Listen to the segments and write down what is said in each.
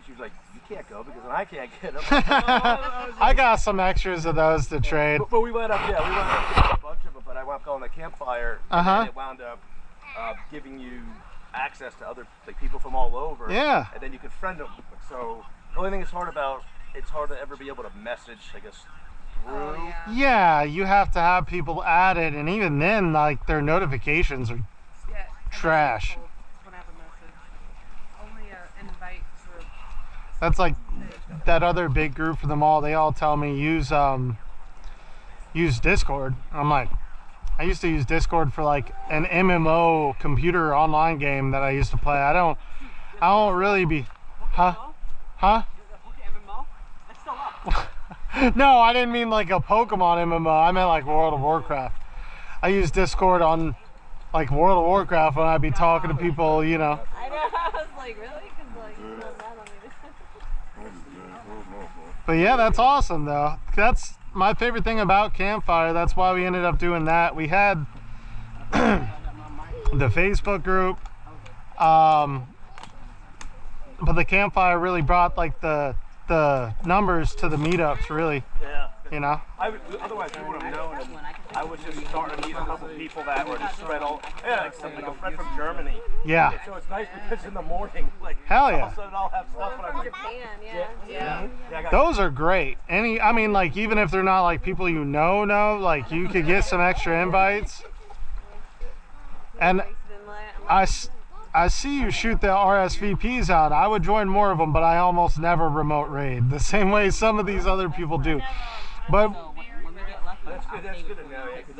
she was like, you can't go because then I can't get them. I got some extras of those to trade. But we went up, yeah, we went up getting a bunch of them, but I wound up going to campfire, and it wound up giving you access to other people from all over. Yeah. And then you could friend them. So the only thing it's hard to ever be able to message, I guess, through. Yeah, you have to have people added, and even then, like, their notifications are trash. That's like that other big group for them all. They all tell me use Discord. I'm like, I used to use Discord for like an MMO computer online game that I used to play. I don't really be, huh? No, I didn't mean like a Pokemon MMO. I meant like World of Warcraft. I use Discord on like World of Warcraft when I'd be talking to people, you know. I know. I was like, really? But yeah, that's awesome though. That's my favorite thing about Campfire. That's why we ended up doing that. We had the Facebook group, but the Campfire really brought like the numbers to the meetups, really. Yeah. You know? Otherwise, we would have known. I was just starting to meet a couple people that were just spread all. Yeah, like a friend from Germany. Yeah. And so it's nice because in the morning, like, hell yeah. all of a sudden I'll have stuff. And I'm like, Japan, yeah. Those are great. I mean, like, even if they're not like people you know, like, you could get some extra invites. And I see you shoot the RSVPs out. I would join more of them, but I almost never remote raid the same way some of these other people do. But that's good to know, yeah, because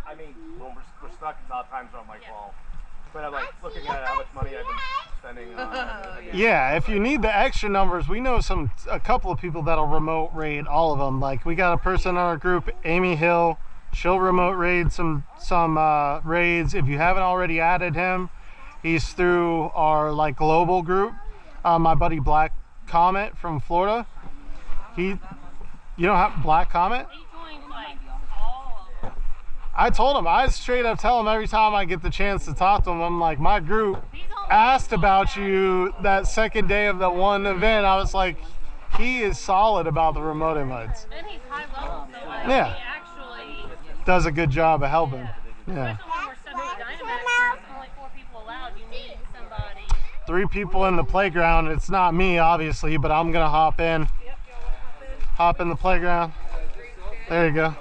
I mean, when we're stuck, a lot of times I'm like, well, but I'm like looking at how much money I've been spending on. Yeah, if you need the extra numbers, we know a couple of people that'll remote raid all of them. Like, we got a person in our group, Amy Hill. She'll remote raid some raids. If you haven't already added him, he's through our like global group. My buddy Black Comet from Florida. You don't have Black Comet? I told him, I straight up tell him every time I get the chance to talk to him, I'm like, my group asked about you that second day of the one event. I was like, he is solid about the remote invites. And he's high level, so like, yeah. He actually does a good job of helping. Yeah. Especially when we're stuck with Dynamax, there's only 4 people allowed. You need somebody. 3 people in the playground. It's not me, obviously, but I'm gonna hop in. Hop in the playground. There you go.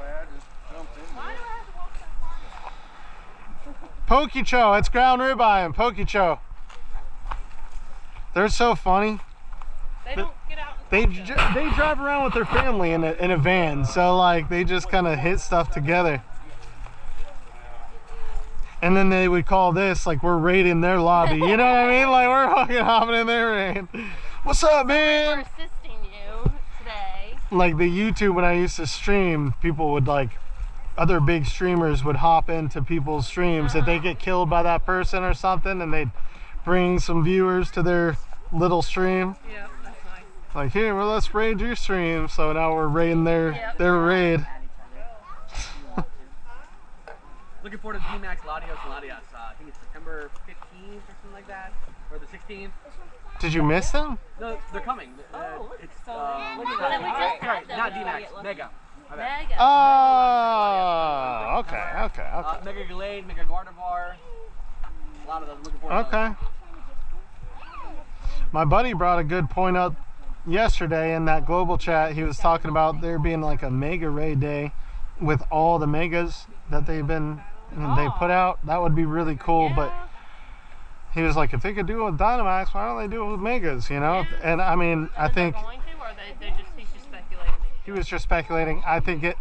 Pokecho, it's ground ribeye and Pokecho. They're so funny. They don't get out. They drive around with their family in a van, so like they just kind of hit stuff together. And then they would call this like we're raiding their lobby. You know what I mean? Like we're fucking hopping in their raid. What's up, man? We're assisting you today. Like the YouTube when I used to stream, people would like, other big streamers would hop into people's streams if they get killed by that person or something, and they'd bring some viewers to their little stream. Yeah, that's nice. Like, here, well, let's raid your stream. So now we're raiding their raid. Looking forward to D-Max Latios and Latias. I think it's September 15th or something like that, or the 16th. Did you miss them? No, they're coming. It's not D-Max, Mega. Mega. Oh, okay. Mega Glade, Mega Gardevoir. A lot of those. Looking forward to those. Okay. My buddy brought a good point up yesterday in that global chat. He was talking about there being like a mega raid day with all the megas that they put out. That would be really cool. Yeah. But he was like, if they could do it with Dynamax, why don't they do it with megas? You know? Yeah. And I mean, I think Going to, or he's just speculating. he was just speculating. I think the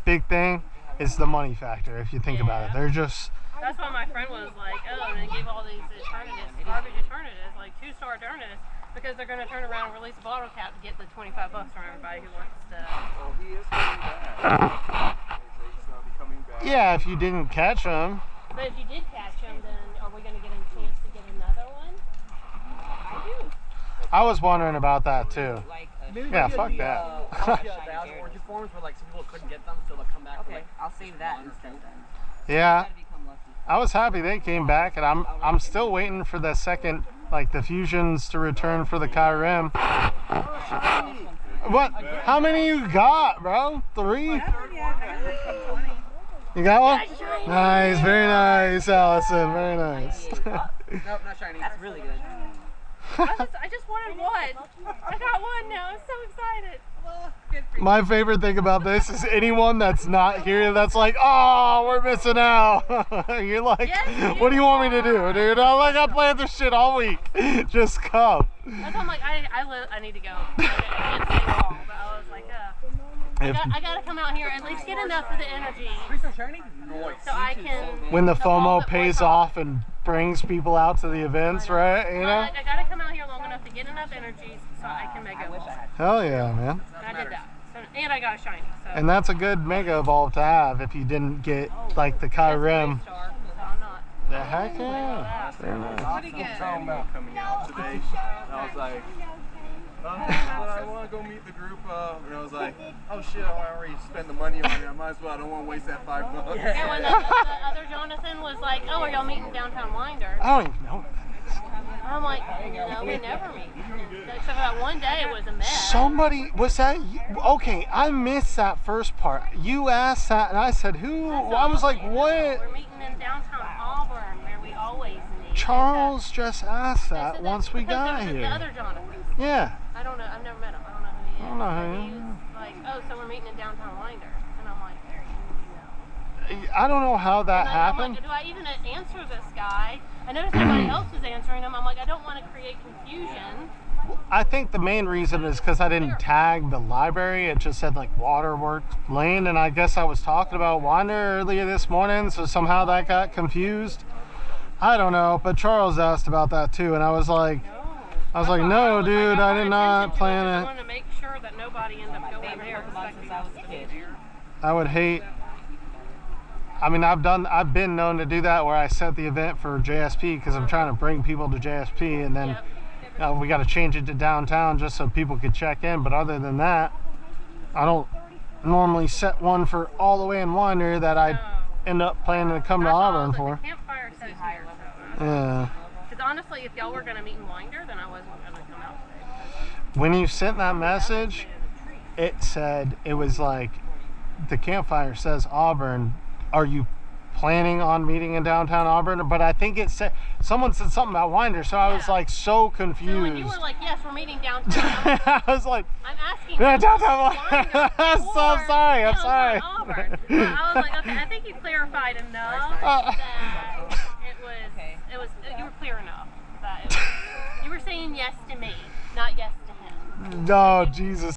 big thing is the money factor. If you think about it, they're just. That's why my friend was like, oh, and they gave all these alternatives, garbage alternatives, like 2-star alternatives, because they're going to turn around and release a bottle cap to get the $25 from everybody who wants to. well, he is coming back. He's coming back. Yeah, if you didn't catch them. But if you did catch them, then are we going to get a chance to get another one? I do. I was wondering about that too. Maybe Yeah, we fuck did that. the origin forms where like some people couldn't get them, so they'll come back. Okay, I'll save that instead then. Yeah, Gotta become lucky. I was happy they came back, and I'm still waiting for the second like the fusions to return for the Kyrim. What? How many you got, bro? 3? You got one? Nice, very nice, Allison. Very nice. Nope, not shiny. That's really good. I just wanted one. I got one now. I'm so excited. My favorite thing about this is anyone that's not here that's like, oh, we're missing out. You're like, Yes, what do you want me to do, dude? I'm like, I planned this shit all week. Just come. That's why I'm like, I need to go. I can't stay long, but I was like, I gotta come out here and at least get enough of the energy Crystal shiny? Nice. so I can. When the evolve FOMO it pays more. off and brings people out to the events, right? You know? I gotta come out here long enough to get enough energy so I can make it. Hell yeah, man. And I did that. So, and I got a shiny. So. And that's a good mega evolve to have if you didn't get like the Kyrim. So I'm not. The heck yeah. Very nice. Talking about coming out today. And I was like, but I want to go meet the group. And I was like, oh shit, I already spent the money on it. I might as well. I don't want to waste that $5. And when the other Jonathan was like, oh, are y'all meeting downtown Winder? I don't even know. I'm like, no, we never meet. Except for that one day it was a mess. Somebody, was that you? Okay, I missed that first part. You asked that and I said, who? I was like, what? We're meeting in downtown Auburn where we always meet. Charles just asked That's- that once we because got there was The here. other Jonathan. Yeah. I don't know. I've never met him. I don't know who he is. I don't know who But he he is. was like, oh, so we're meeting in downtown Winder. And I'm like, no. I don't know how that I'm happened. like, do I even answer this guy? I noticed everybody else is answering him. I'm like, I don't want to create confusion. I think the main reason is because I didn't tag the library. It just said like Waterworks Lane, and I guess I was talking about Wander earlier this morning, so somehow that got confused. I don't know, but Charles asked about that too, and I was like, no, dude, I did not plan I it. wanted to make sure that nobody ended up going there. Since I was a kid. I would hate. I mean, I've been known to do that where I set the event for JSP because I'm trying to bring people to JSP, and then we got to change it to downtown just so people could check in. But other than that, I don't normally set one for all the way in Winder that I end up planning to come to Auburn for. The campfire says here, so. Yeah. Because honestly, if y'all were going to meet in Winder, then I wasn't going to come out today. When you sent that message, it said, it was like, the campfire says Auburn. Are you planning on meeting in downtown Auburn? But I think it said, someone said something about Winder, so I was like so confused. So when you were like, yes, we're meeting downtown, I was like, I'm asking. yeah, downtown Winder I'm so or sorry, I'm downtown sorry. Auburn. So I was like, okay, I think you clarified enough that it was, you were clear enough that it was, you were saying yes to me, not yes to him. No, Jesus.